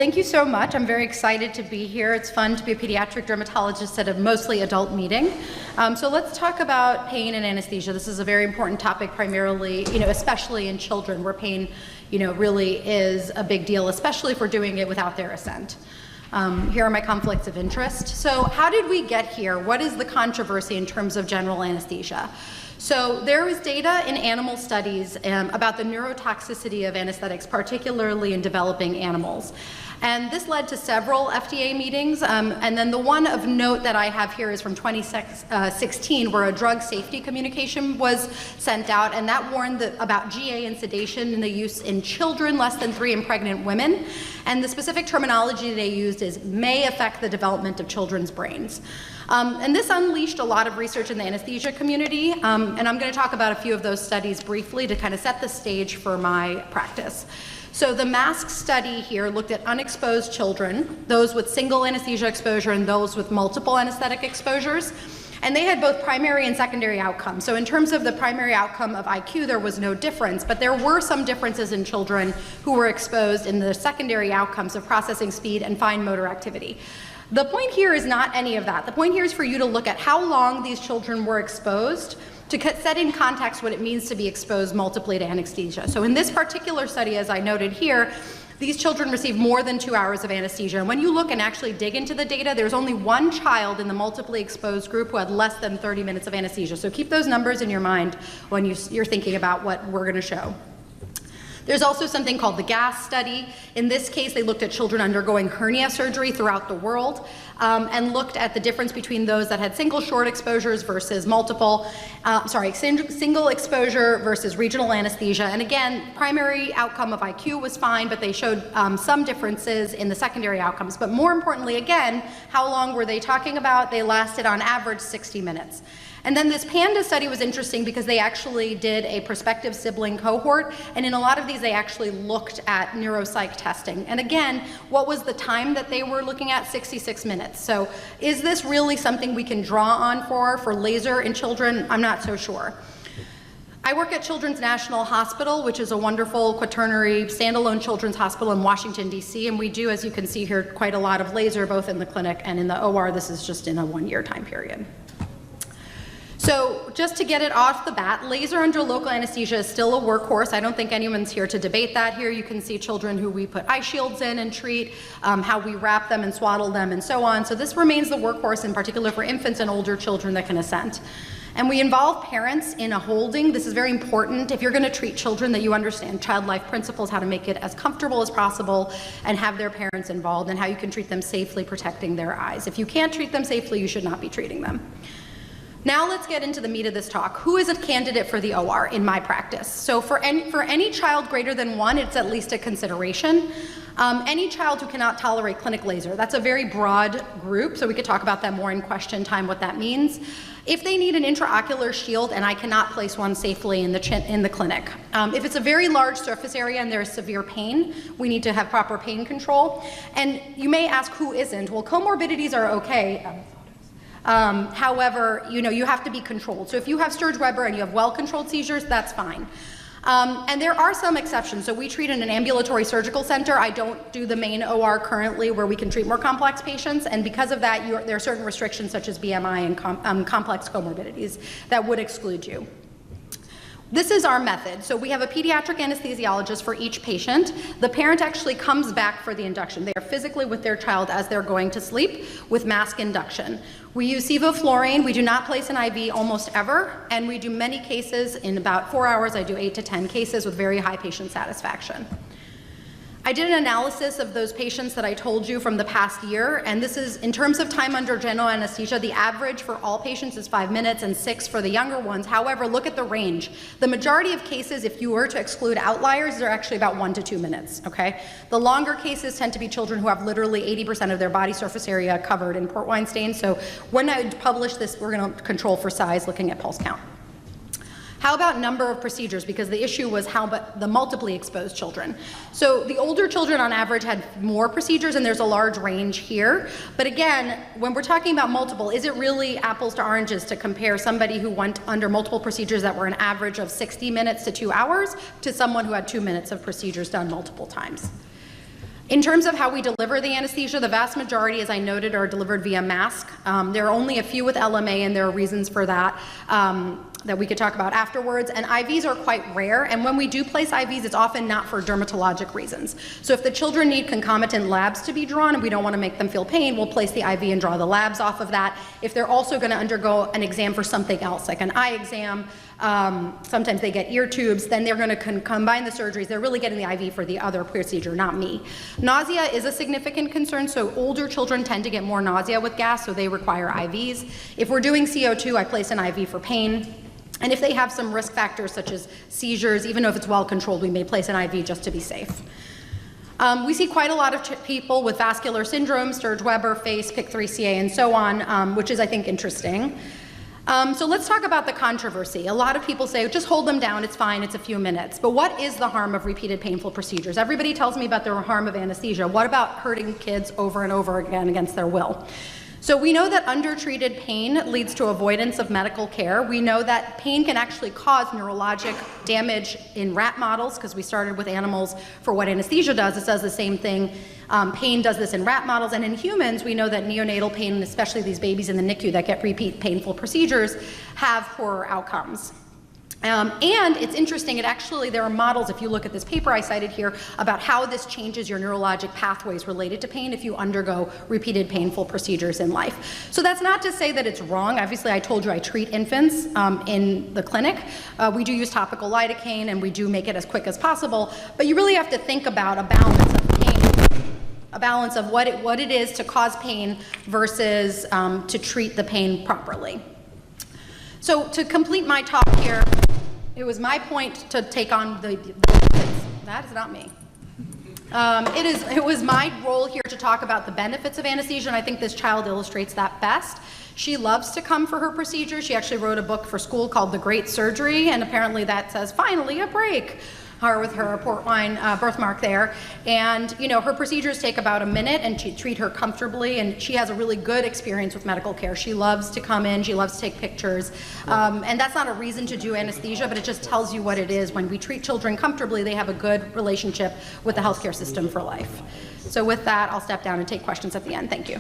Thank you so much. I'm very excited to be here. It's fun to be a pediatric dermatologist at a mostly adult meeting. So let's talk about pain and anesthesia. This is a very important topic, primarily, especially in children, where pain, really is a big deal, especially if we're doing it without their assent. Here are my conflicts of interest. So how did we get here? What is the controversy in terms of general anesthesia? So there was data in animal studies about the neurotoxicity of anesthetics, particularly in developing animals. And this led to several FDA meetings, and then the one of note that I have here is from 2016, where a drug safety communication was sent out, and that warned about GA and sedation in the use in children less than 3 and pregnant women. And the specific terminology they used is may affect the development of children's brains. And this unleashed a lot of research in the anesthesia community, and I'm going to talk about a few of those studies briefly to kind of set the stage for my practice. So the MASK study here looked at unexposed children, those with single anesthesia exposure and those with multiple anesthetic exposures. And they had both primary and secondary outcomes. So in terms of the primary outcome of IQ, there was no difference, but there were some differences in children who were exposed in the secondary outcomes of processing speed and fine motor activity. The point here is not any of that. The point here is for you to look at how long these children were exposed to set in context what it means to be exposed multiply to anesthesia. So in this particular study, as I noted here, these children received more than 2 hours of anesthesia. And when you look and actually dig into the data, there's only one child in the multiply exposed group who had less than 30 minutes of anesthesia. So keep those numbers in your mind when you're thinking about what we're going to show. There's also something called the GAS study. In this case, they looked at children undergoing hernia surgery throughout the world and looked at the difference between those that had single short exposures versus single exposure versus regional anesthesia. And again, primary outcome of IQ was fine, but they showed some differences in the secondary outcomes. But more importantly, again, how long were they talking about? They lasted on average 60 minutes. And then this PANDA study was interesting because they actually did a prospective sibling cohort, and in a lot of these they actually looked at neuropsych testing. And again, what was the time that they were looking at? 66 minutes. So is this really something we can draw on for laser in children? I'm not so sure. I work at Children's National Hospital, which is a wonderful quaternary standalone children's hospital in Washington, D.C., and we do, as you can see here, quite a lot of laser both in the clinic and in the OR. This is just in a 1-year time period. So just to get it off the bat, laser under local anesthesia is still a workhorse. I don't think anyone's here to debate that. Here you can see children who we put eye shields in and treat, how we wrap them and swaddle them and so on. So this remains the workhorse, in particular for infants and older children that can assent. And we involve parents in a holding. This is very important. If you're going to treat children, that you understand child life principles, how to make it as comfortable as possible, and have their parents involved, and how you can treat them safely, protecting their eyes. If you can't treat them safely, you should not be treating them. Now let's get into the meat of this talk. Who is a candidate for the OR in my practice? So for any child greater than 1, it's at least a consideration. Any child who cannot tolerate clinic laser, that's a very broad group, so we could talk about that more in question time, what that means. If they need an intraocular shield and I cannot place one safely in the clinic. If it's a very large surface area and there's severe pain, we need to have proper pain control. And you may ask, who isn't? Well, comorbidities are okay. However, you have to be controlled. So if you have Sturge-Weber and you have well-controlled seizures, that's fine. And there are some exceptions. So we treat in an ambulatory surgical center. I don't do the main OR currently where we can treat more complex patients. And because of that, there are certain restrictions such as BMI and complex comorbidities that would exclude you. This is our method. So we have a pediatric anesthesiologist for each patient. The parent actually comes back for the induction. They are physically with their child as they're going to sleep with mask induction. We use sevoflurane. We do not place an IV almost ever, and we do many cases in about 4 hours. I do 8 to 10 cases with very high patient satisfaction. I did an analysis of those patients that I told you from the past year, and this is, in terms of time under general anesthesia, the average for all patients is 5 minutes and 6 for the younger ones. However, look at the range. The majority of cases, if you were to exclude outliers, they're actually about 1 to 2 minutes, okay? The longer cases tend to be children who have literally 80% of their body surface area covered in port wine stain. So when I publish this, we're going to control for size looking at pulse count. How about number of procedures? Because the issue was how about the multiply exposed children. So the older children on average had more procedures, and there's a large range here. But again, when we're talking about multiple, is it really apples to oranges to compare somebody who went under multiple procedures that were an average of 60 minutes to 2 hours to someone who had 2 minutes of procedures done multiple times? In terms of how we deliver the anesthesia, the vast majority, as I noted, are delivered via mask. There are only a few with LMA, and there are reasons for that that we could talk about afterwards. And IVs are quite rare, and when we do place IVs, it's often not for dermatologic reasons. So if the children need concomitant labs to be drawn and we don't want to make them feel pain, we'll place the IV and draw the labs off of that. If they're also going to undergo an exam for something else, like an eye exam, sometimes they get ear tubes, then they're going to combine the surgeries. They're really getting the IV for the other procedure, not me. Nausea is a significant concern, so older children tend to get more nausea with gas, so they require IVs. If we're doing CO2, I place an IV for pain. And if they have some risk factors such as seizures, even though if it's well controlled, we may place an IV just to be safe. We see quite a lot of people with vascular syndrome, Sturge-Weber, FACE, PIK3CA, and so on, which is, I think, interesting. So let's talk about the controversy. A lot of people say, just hold them down, it's fine, it's a few minutes. But what is the harm of repeated painful procedures? Everybody tells me about the harm of anesthesia. What about hurting kids over and over again against their will? So we know that undertreated pain leads to avoidance of medical care. We know that pain can actually cause neurologic damage in rat models, because we started with animals for what anesthesia does. It does the same thing. Pain does this in rat models, and in humans, we know that neonatal pain, especially these babies in the NICU that get repeat painful procedures, have poorer outcomes. And it's interesting, there are models, if you look at this paper I cited here, about how this changes your neurologic pathways related to pain if you undergo repeated painful procedures in life. So that's not to say that it's wrong. Obviously, I told you I treat infants in the clinic. We do use topical lidocaine, and we do make it as quick as possible, but you really have to think about a balance of pain, a balance of what it is to cause pain versus to treat the pain properly. So to complete my talk here, it was my point to take on the benefits. That is not me. It was my role here to talk about the benefits of anesthesia, and I think this child illustrates that best. She loves to come for her procedure. She actually wrote a book for school called The Great Surgery, and apparently that says, finally a break. Her with her port wine birthmark there. And her procedures take about a minute, and she treat her comfortably, and she has a really good experience with medical care. She loves to come in, she loves to take pictures. And that's not a reason to do anesthesia, but it just tells you what it is. When we treat children comfortably, they have a good relationship with the healthcare system for life. So with that, I'll step down and take questions at the end. Thank you.